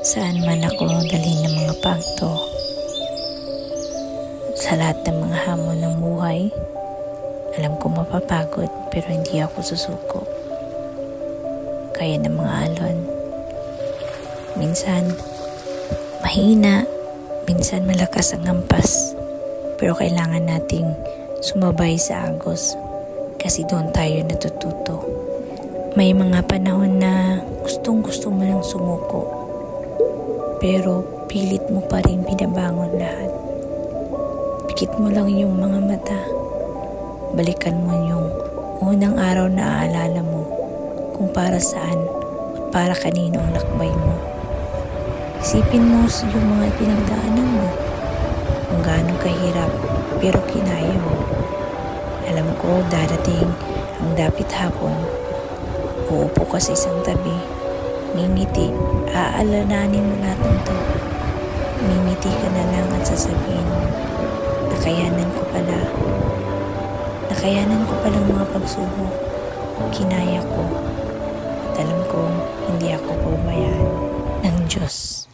Saan man ako dalhin ng mga pagto, sa lahat ng mga hamon ng buhay, alam ko mapapagod pero hindi ako susuko. Kaya ng mga alon. Minsan, mahina, minsan malakas ang hampas. Pero kailangan nating sumabay sa agos kasi doon tayo natututo. May mga panahon na gustong-gusto mo nang sumuko, pero pilit mo pa rin binabangon lahat. Pikit mo lang yung mga mata. Balikan mo yung unang araw na aalala mo kung para saan at para kanino ang lakbay mo. Isipin mo yung mga pinagdaanan mo, kung gaano kahirap pero kinaya mo. Alam ko darating ang dapit hapon, uupo ka sa isang tabi, ngingiti, aalalahanin mo lahat ng to. Ngingiti ka na lang at sasabihin, nakayanan ko palang mga pagsubok, kinaya ko, at alam kong hindi ako pabayaan ng Diyos.